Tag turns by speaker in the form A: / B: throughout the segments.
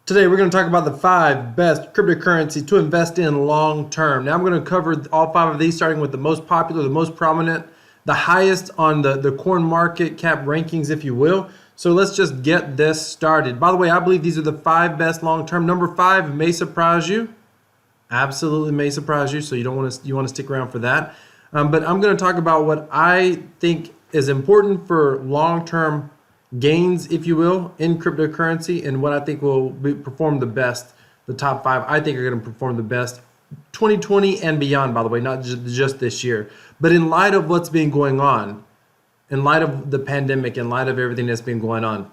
A: Today we're going to talk about the 5 best cryptocurrency to invest in long term. Now I'm going to cover all 5 of these, starting with the most popular, the most prominent, the highest on the coin market cap rankings, if you will. So let's just get this started. By the way, I believe these are the 5 best long term. Number 5 may surprise you. Absolutely may surprise you. So you want to stick around for that. But I'm going to talk about what I think is important for long term gains, if you will, in cryptocurrency, and what I think will perform the best. The top 5 I think are going to perform the best 2020 and beyond, by the way, not just this year. But in light of what's been going on, in light of the pandemic, in light of everything that's been going on,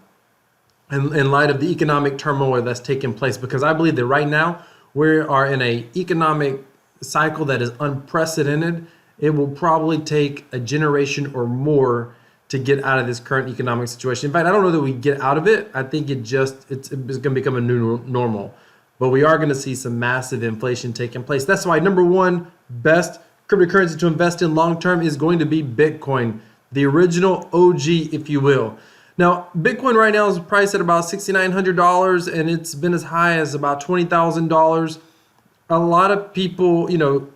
A: and in light of the economic turmoil that's taking place, because I believe that right now we are in an economic cycle that is unprecedented. It will probably take a generation or more to get out of this current economic situation. In fact, I don't know that we get out of it. I think it's going to become a new normal. But we are going to see some massive inflation taking place. That's why number 1 best cryptocurrency to invest in long term is going to be Bitcoin, the original OG, if you will. Now, Bitcoin right now is priced at about $6,900, and it's been as high as about $20,000. A lot of people,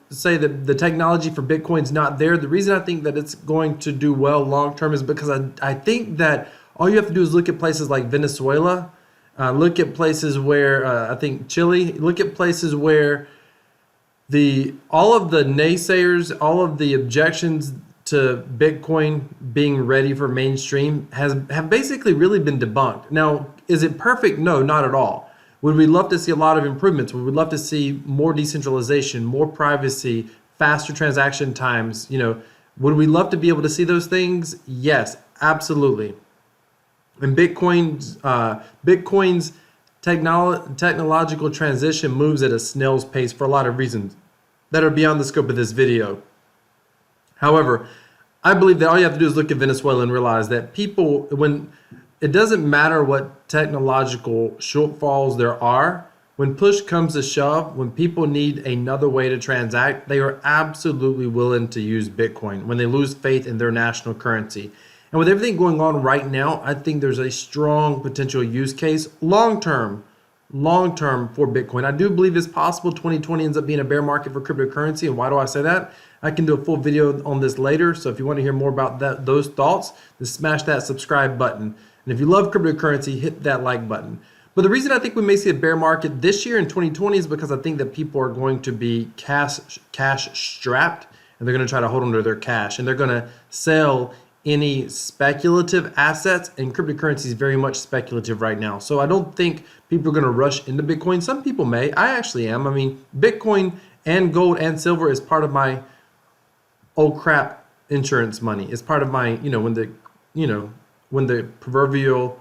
A: say that the technology for Bitcoin's not there. The reason I think that it's going to do well long term is because I think that all you have to do is look at places like Venezuela, look at places where I think Chile, look at places where all of the naysayers, all of the objections to Bitcoin being ready for mainstream have basically really been debunked. Now, is it perfect? No, not at all. Would we love to see a lot of improvements? We would love to see more decentralization, more privacy, faster transaction times. Would we love to be able to see those things? Yes, absolutely. And Bitcoin's technological transition moves at a snail's pace for a lot of reasons that are beyond the scope of this video. However, I believe that all you have to do is look at Venezuela and realize that it doesn't matter what technological shortfalls there are. When push comes to shove, when people need another way to transact, they are absolutely willing to use Bitcoin when they lose faith in their national currency. And with everything going on right now, I think there's a strong potential use case long-term for Bitcoin. I do believe it's possible 2020 ends up being a bear market for cryptocurrency. And why do I say that? I can do a full video on this later. So if you want to hear more about those thoughts, then smash that subscribe button. And if you love cryptocurrency, hit that like button. But the reason I think we may see a bear market this year in 2020 is because I think that people are going to be cash strapped, and they're going to try to hold on to their cash, and they're going to sell any speculative assets, and cryptocurrency is very much speculative right now. So I don't think people are going to rush into Bitcoin. Some people may. I actually am. I mean, Bitcoin and gold and silver is part of my old crap insurance money. It's part of my, when the proverbial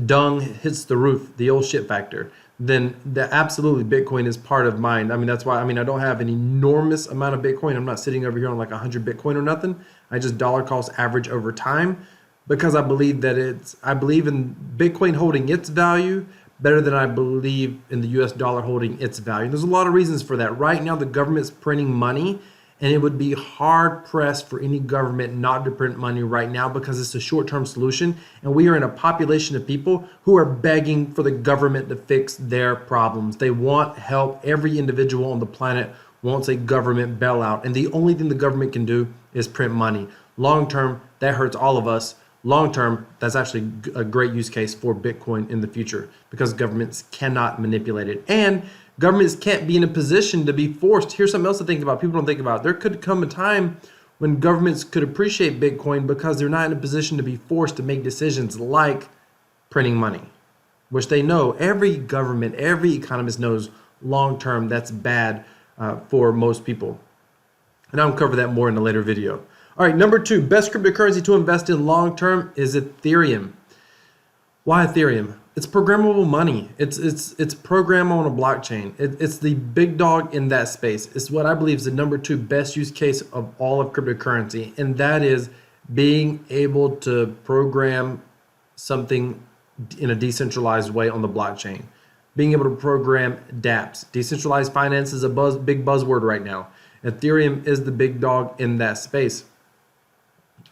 A: dung hits the roof, the old shit factor, then absolutely Bitcoin is part of mine. I mean, that's why, I don't have an enormous amount of Bitcoin. I'm not sitting over here on like 100 Bitcoin or nothing. I just dollar cost average over time, because I believe in Bitcoin holding its value better than I believe in the US dollar holding its value. There's a lot of reasons for that. Right now, the government's printing money, and it would be hard pressed for any government not to print money right now, because it's a short-term solution. And we are in a population of people who are begging for the government to fix their problems. They want help. Every individual on the planet wants a government bailout. And the only thing the government can do is print money. Long-term, that hurts all of us. Long-term, that's actually a great use case for Bitcoin in the future, because governments cannot manipulate it. And governments can't be in a position to be forced. Here's something else to think about. People don't think about. There could come a time when governments could appreciate Bitcoin because they're not in a position to be forced to make decisions like printing money, which they know. Every government, every economist knows long-term that's bad for most people. And I'll cover that more in a later video. All right, number 2, best cryptocurrency to invest in long-term is Ethereum. Why Ethereum? It's programmable money. It's programmable on a blockchain. It's the big dog in that space. It's what I believe is the number 2 best use case of all of cryptocurrency, and that is being able to program something in a decentralized way on the blockchain. Being able to program dApps. Decentralized finance is a big buzzword right now. Ethereum is the big dog in that space.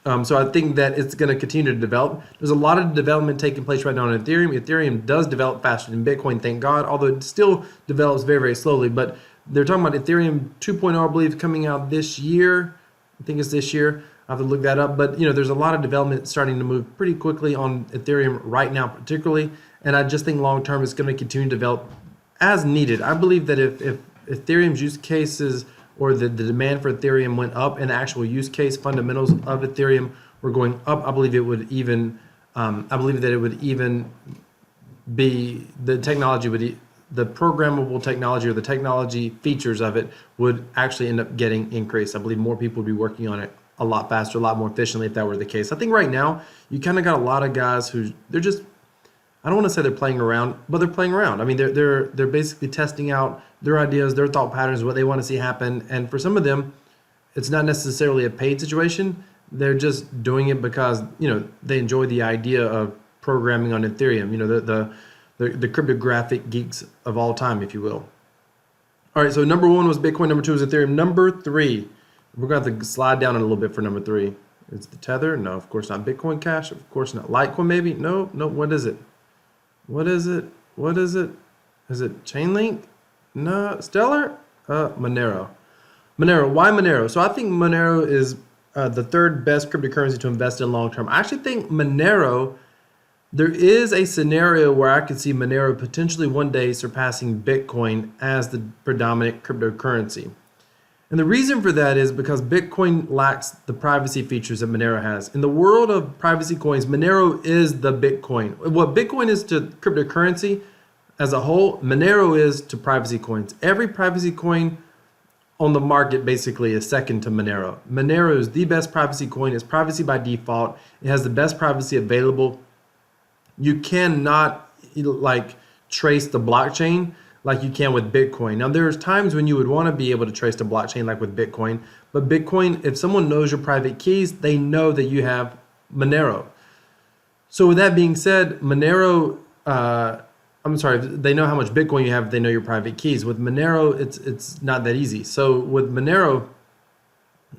A: So I think that it's going to continue to develop. There's a lot of development taking place right now on Ethereum. Ethereum does develop faster than Bitcoin, thank God, although it still develops very, very slowly. But they're talking about Ethereum 2.0, I believe, coming out this year. I think it's this year. I have to look that up. But, there's a lot of development starting to move pretty quickly on Ethereum right now, particularly. And I just think long-term it's going to continue to develop as needed. I believe that if Ethereum's use cases or the demand for Ethereum went up and the actual use case fundamentals of Ethereum were going up, I believe it would even, be, the technology would, the programmable technology or the technology features of it would actually end up getting increased. I believe more people would be working on it a lot faster, a lot more efficiently if that were the case. I think right now you kind of got a lot of guys who they're just, I don't want to say they're playing around, but they're playing around. I mean, they're basically testing out their ideas, their thought patterns, what they want to see happen. And for some of them, it's not necessarily a paid situation. They're just doing it because, they enjoy the idea of programming on Ethereum, the cryptographic geeks of all time, if you will. All right, so number 1 was Bitcoin, number 2 was Ethereum. Number 3, we're going to have to slide down a little bit for number 3. It's the Tether? No, of course not. Bitcoin Cash? Of course not. Litecoin maybe? No, what is it? What is it? Is it Chainlink? No. Stellar? Monero. Why Monero? So I think Monero is the third best cryptocurrency to invest in long term. I actually think Monero, there is a scenario where I could see Monero potentially one day surpassing Bitcoin as the predominant cryptocurrency. And the reason for that is because Bitcoin lacks the privacy features that Monero has. In the world of privacy coins, Monero is the Bitcoin. What Bitcoin is to cryptocurrency as a whole, Monero is to privacy coins. Every privacy coin on the market basically is second to Monero. Monero is the best privacy coin. It's privacy by default. It has the best privacy available. You cannot trace the blockchain like you can with Bitcoin. Now, there's times when you would want to be able to trace the blockchain like with Bitcoin, but Bitcoin, if someone knows your private keys, they know that you have Monero. So with that being said, Monero, they know how much Bitcoin you have, they know your private keys. With Monero, it's not that easy. So with Monero,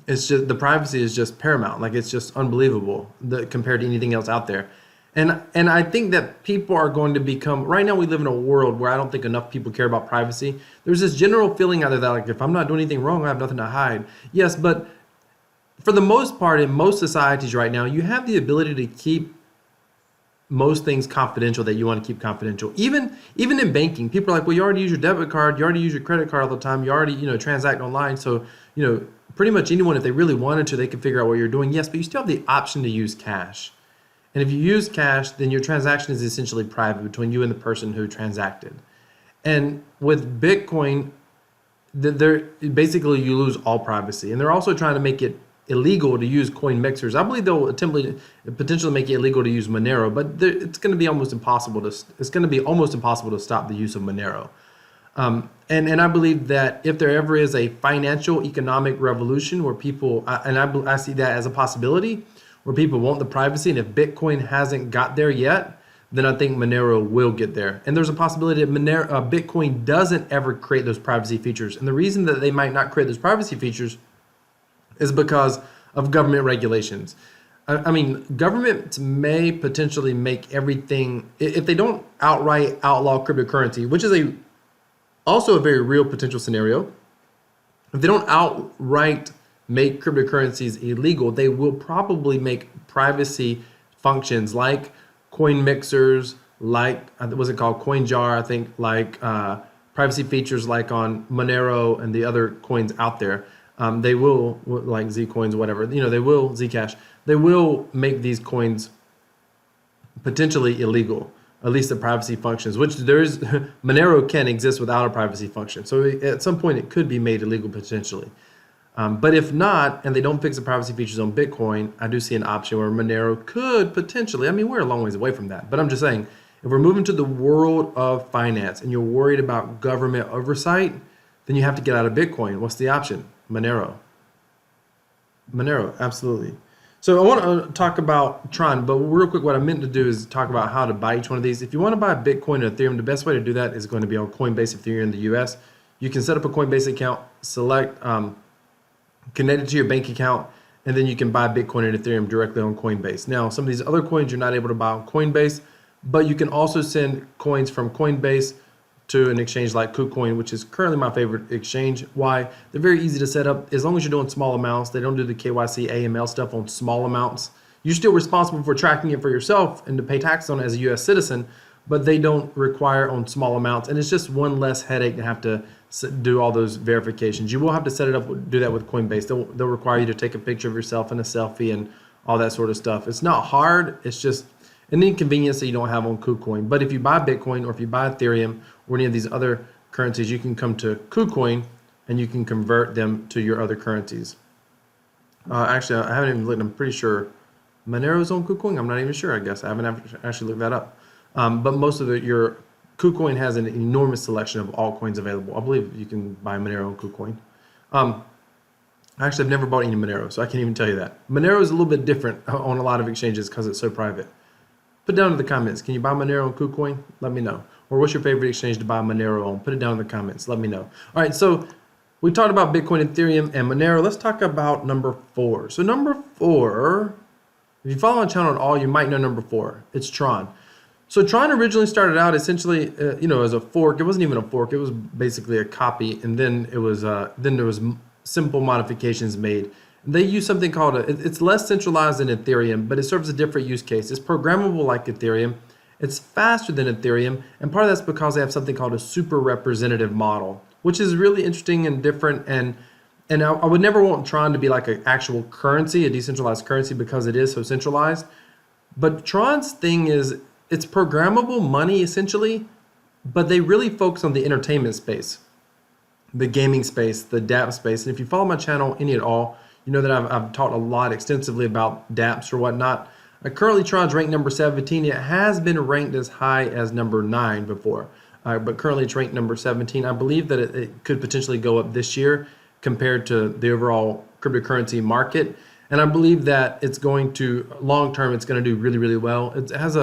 A: it's just, the privacy is just paramount. Like, it's just unbelievable compared to anything else out there. And I think that people are going to become, right now we live in a world where I don't think enough people care about privacy. There's this general feeling out there that, like, if I'm not doing anything wrong, I have nothing to hide. Yes, but for the most part, in most societies right now, you have the ability to keep most things confidential that you want to keep confidential. Even in banking, people are like, well, you already use your debit card, you already use your credit card all the time, you already, transact online. So, pretty much anyone, if they really wanted to, they could figure out what you're doing. Yes, but you still have the option to use cash. And if you use cash, then your transaction is essentially private between you and the person who transacted. And with Bitcoin, basically you lose all privacy. And they're also trying to make it illegal to use coin mixers. I believe they'll potentially make it illegal to use Monero, but it's going to be almost impossible to stop the use of Monero. And I believe that if there ever is a financial economic revolution where people, I see that as a possibility, where people want the privacy, and if Bitcoin hasn't got there yet, then I think Monero will get there. And there's a possibility that Bitcoin doesn't ever create those privacy features. And the reason that they might not create those privacy features is because of government regulations. I mean, governments may potentially make everything, if they don't outright outlaw cryptocurrency, which is also a very real potential scenario, if they don't outright make cryptocurrencies illegal, they will probably make privacy functions like coin mixers, like, what's it called, coin jar, I think, like privacy features like on Monero and the other coins out there. They will, like Zcoins, whatever, they will, Zcash, they will make these coins potentially illegal, at least the privacy functions, which Monero can exist without a privacy function. So at some point it could be made illegal potentially. But if not, and they don't fix the privacy features on Bitcoin, I do see an option where Monero could potentially, we're a long ways away from that, but I'm just saying, if we're moving to the world of finance and you're worried about government oversight, then you have to get out of Bitcoin. What's the option? Monero, absolutely. So I want to talk about Tron, but real quick, what I meant to do is talk about how to buy each one of these. If you want to buy Bitcoin or Ethereum, the best way to do that is going to be on Coinbase if you're in the US. You can set up a Coinbase account, select, connect it to your bank account, and then you can buy Bitcoin and Ethereum directly on Coinbase. Now, some of these other coins you're not able to buy on Coinbase, but you can also send coins from Coinbase to an exchange like KuCoin, which is currently my favorite exchange. Why? They're very easy to set up. As long as you're doing small amounts, they don't do the KYC AML stuff on small amounts. You're still responsible for tracking it for yourself and to pay tax on it as a US citizen, but they don't require on small amounts. And it's just one less headache to have to do all those verifications. You will have to set it up, do that with Coinbase. They'll require you to take a picture of yourself and a selfie and all that sort of stuff. It's not hard. It's just an inconvenience that you don't have on KuCoin. But if you buy Bitcoin or if you buy Ethereum or any of these other currencies, you can come to KuCoin and you can convert them to your other currencies. Actually, I haven't even looked. I'm pretty sure Monero's on KuCoin. I'm not even sure, I guess. I haven't actually looked that up. But most of your KuCoin has an enormous selection of altcoins available. I believe you can buy Monero on KuCoin. Actually, I've never bought any Monero, so I can't even tell you that. Monero is a little bit different on a lot of exchanges because it's so private. Put down in the comments, can you buy Monero on KuCoin? Let me know. Or what's your favorite exchange to buy Monero on? Put it down in the comments. Let me know. All right, so we talked about Bitcoin, Ethereum, and Monero. Let's talk about number 4. So number 4, if you follow my channel at all, you might know number 4. It's Tron. So Tron originally started out essentially, as a fork. It wasn't even a fork. It was basically a copy, and then it was then there was simple modifications made. They use something called it's less centralized than Ethereum, but it serves a different use case. It's programmable like Ethereum. It's faster than Ethereum, and part of that's because they have something called a super representative model, which is really interesting and different. And I would never want Tron to be like an actual currency, a decentralized currency, because it is so centralized. But Tron's thing is it's programmable money essentially, but they really focus on the entertainment space, the gaming space, the dApp space. And if you follow my channel any at all, you know that I've talked a lot extensively about dApps or whatnot. Currently, Tron's ranked number 17. It has been ranked as high as number 9 before, but currently it's ranked number 17. I believe that it could potentially go up this year compared to the overall cryptocurrency market. And I believe that it's going to, long term, it's going to do really, really well. It has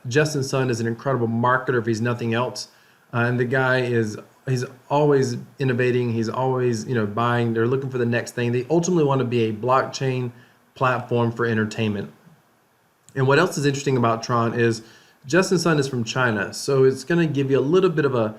A: Justin Sun is an incredible marketer if he's nothing else. And the guy he's always innovating. He's always, buying. They're looking for the next thing. They ultimately want to be a blockchain platform for entertainment. And what else is interesting about Tron is Justin Sun is from China. So it's going to give you a little bit of a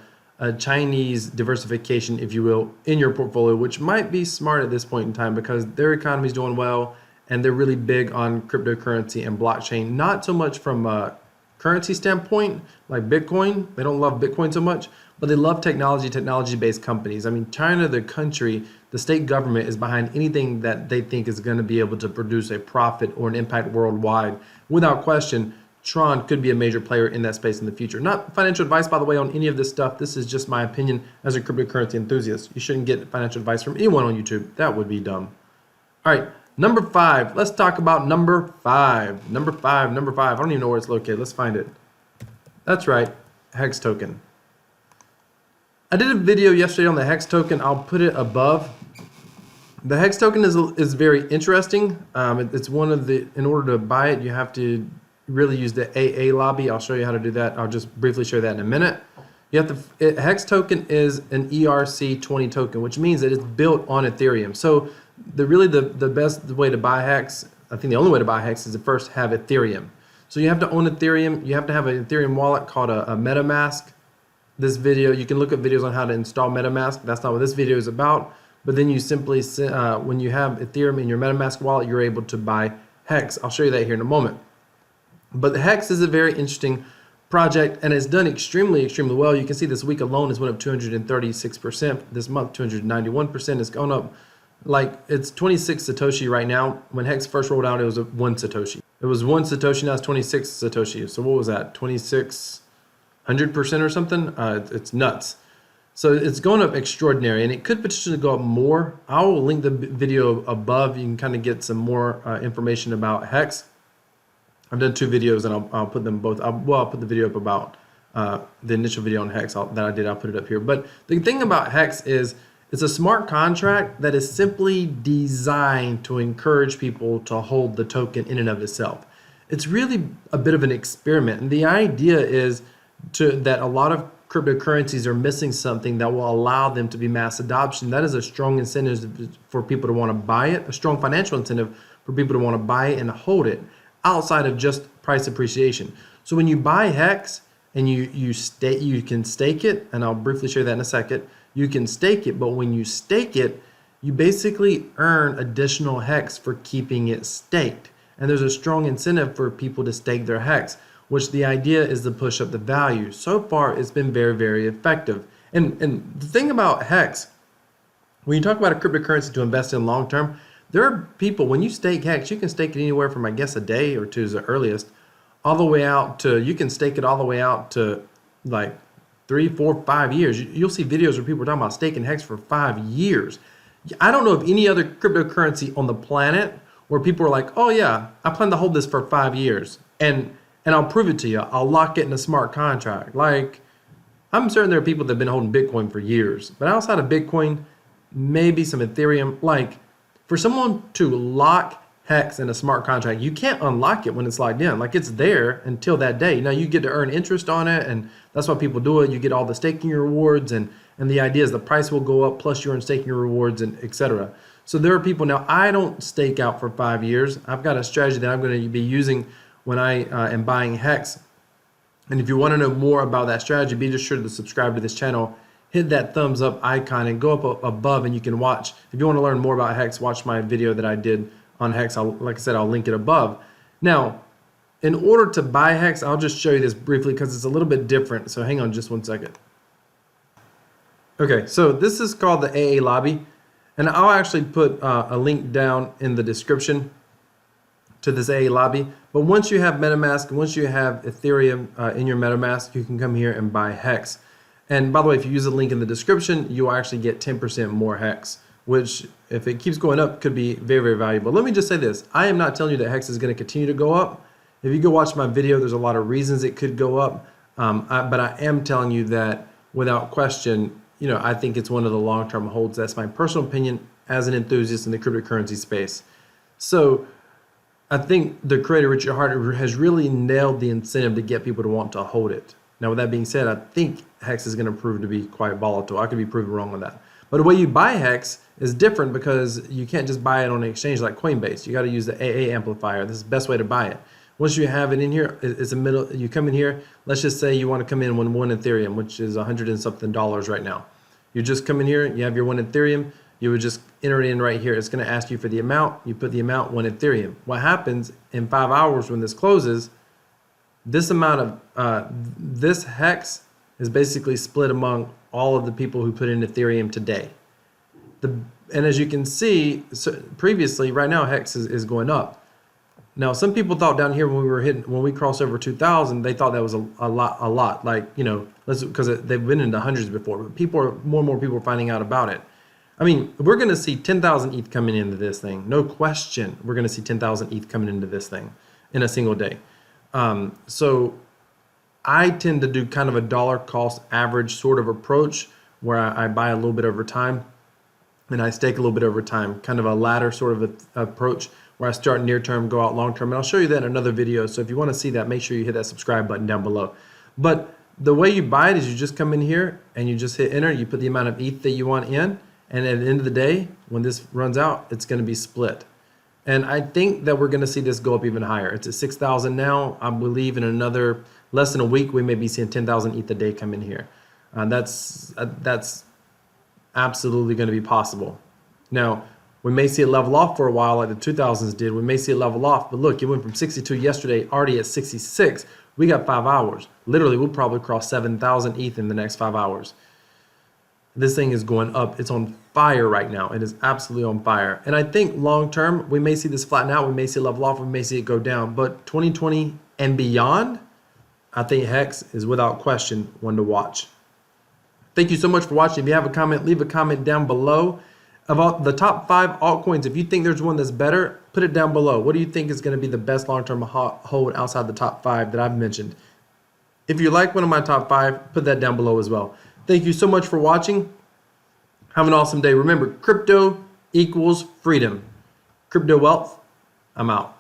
A: Chinese diversification, if you will, in your portfolio, which might be smart at this point in time because their economy is doing well and they're really big on cryptocurrency and blockchain. Not so much from a currency standpoint, like Bitcoin. They don't love Bitcoin so much, but they love technology-based companies. I mean, China, the country, the state government is behind anything that they think is going to be able to produce a profit or an impact worldwide. Without question, Tron could be a major player in that space in the future. Not financial advice, by the way, on any of this stuff. This is just my opinion as a cryptocurrency enthusiast. You shouldn't get financial advice from anyone on YouTube. That would be dumb. All right, number 5. Let's talk about number 5. Number 5. I don't even know where it's located. Let's find it. That's right, Hex token. I did a video yesterday on the Hex token. I'll put it above. The Hex token is very interesting. It's one of the, in order to buy it, you have to really use the AA Lobby. I'll show you how to do that. I'll just briefly show that in a minute. You have to, Hex token is an ERC20 token, which means that it's built on Ethereum. So the best way to buy Hex, I think the only way to buy Hex is to first have Ethereum. So you have to own Ethereum. You have to have an Ethereum wallet called a MetaMask. This video, you can look at videos on how to install MetaMask. That's not what this video is about. But then you simply, when you have Ethereum in your MetaMask wallet, you're able to buy Hex. I'll show you that here in a moment. But the Hex is a very interesting project, and it's done extremely, extremely well. You can see this week alone has went up 236%. This month, 291%. It's gone up like it's 26 Satoshi right now. When Hex first rolled out, it was 1 Satoshi. It was 1 Satoshi, now it's 26 Satoshi. So what was that? 2600% or something? It's nuts. So it's going up extraordinary, and it could potentially go up more. I will link the video above. You can kind of get some more information about Hex. I've done 2 videos, and I'll put them both. I'll put the video up about the initial video on Hex that I did. I'll put it up here. But the thing about Hex is it's a smart contract that is simply designed to encourage people to hold the token in and of itself. It's really a bit of an experiment, and the idea is that a lot of cryptocurrencies are missing something that will allow them to be mass adoption. That is a strong incentive for people to want to buy it, a strong financial incentive for people to want to buy it and hold it outside of just price appreciation. So when you buy Hex and you can stake it, and I'll briefly show you that in a second. You can stake it, but when you stake it, you basically earn additional Hex for keeping it staked. And there's a strong incentive for people to stake their Hex, which the idea is to push up the value. So far, it's been very, very effective. And the thing about Hex, when you talk about a cryptocurrency to invest in long term, there are people, when you stake Hex, you can stake it anywhere from, I guess, a day or two is the earliest, all the way out to, you can stake it all the way out to like 3, 4, 5 years. You'll see videos where people are talking about staking Hex for 5 years. I don't know of any other cryptocurrency on the planet where people are like, oh yeah, I plan to hold this for 5 years and I'll prove it to you. I'll lock it in a smart contract. Like, I'm certain there are people that have been holding Bitcoin for years, but outside of Bitcoin, maybe some Ethereum. Like, for someone to lock Hex in a smart contract, you can't unlock it when it's locked in. Like, it's there until that day. Now you get to earn interest on it, and that's why people do it. You get all the staking rewards, and the idea is the price will go up, plus you earn staking rewards, and etc. So there are people, now I don't stake out for 5 years. I've got a strategy that I'm going to be using when I am buying Hex. And if you want to know more about that strategy, be just sure to subscribe to this channel. Hit that thumbs up icon and go up above, and you can watch. If you want to learn more about Hex, watch my video that I did on Hex. Like I said, I'll link it above. Now, in order to buy Hex, I'll just show you this briefly because it's a little bit different. So hang on just one second. Okay, so this is called the AA Lobby. And I'll actually put a link down in the description to this AA Lobby. But once you have MetaMask, once you have Ethereum in your MetaMask, you can come here and buy Hex. And by the way, if you use the link in the description, you'll actually get 10% more Hex, which if it keeps going up, could be very, very valuable. Let me just say this. I am not telling you that Hex is going to continue to go up. If you go watch my video, there's a lot of reasons it could go up. But I am telling you that without question, I think it's one of the long-term holds. That's my personal opinion as an enthusiast in the cryptocurrency space. So I think the creator, Richard Hart, has really nailed the incentive to get people to want to hold it. Now, with that being said, I think Hex is going to prove to be quite volatile. I could be proven wrong on that. But the way you buy Hex is different because you can't just buy it on an exchange like Coinbase. You got to use the AA amplifier. This is the best way to buy it. Once you have it in here, it's a middle. You come in here. Let's just say you want to come in with 1 Ethereum, which is $100 and something right now. You just come in here. You have your 1 Ethereum. You would just enter it in right here. It's going to ask you for the amount. You put the amount, 1 Ethereum. What happens in 5 hours when this closes? This amount of this Hex is basically split among all of the people who put in Ethereum today. And as you can see, previously, right now Hex is going up. Now, some people thought down here when we crossed over 2,000, they thought that was a lot. Like, because they've been into hundreds before. But more and more people are finding out about it. I mean, we're going to see 10,000 ETH coming into this thing. No question, we're going to see 10,000 ETH coming into this thing in a single day. So I tend to do kind of a dollar cost average sort of approach where I buy a little bit over time and I stake a little bit over time, kind of a ladder sort of approach where I start near term, go out long term. And I'll show you that in another video. So if you want to see that, make sure you hit that subscribe button down below. But the way you buy it is you just come in here and you just hit enter. You put the amount of ETH that you want in. And at the end of the day, when this runs out, it's going to be split. And I think that we're going to see this go up even higher. It's at 6,000 now. I believe in another less than a week, we may be seeing 10,000 ETH a day come in here. That's absolutely going to be possible. Now, we may see it level off for a while like the 2000s did. We may see it level off. But look, it went from 62 yesterday, already at 66. We got 5 hours. Literally, we'll probably cross 7,000 ETH in the next 5 hours. This thing is going up. It's on fire right now. It is absolutely on fire. And I think long term, we may see this flatten out. We may see it level off. We may see it go down. But 2020 and beyond, I think Hex is without question one to watch. Thank you so much for watching. If you have a comment, leave a comment down below. About the top 5 altcoins, if you think there's one that's better, put it down below. What do you think is going to be the best long-term hold outside the top 5 that I've mentioned? If you like one of my top 5, put that down below as well. Thank you so much for watching. Have an awesome day. Remember, crypto equals freedom. Crypto wealth, I'm out.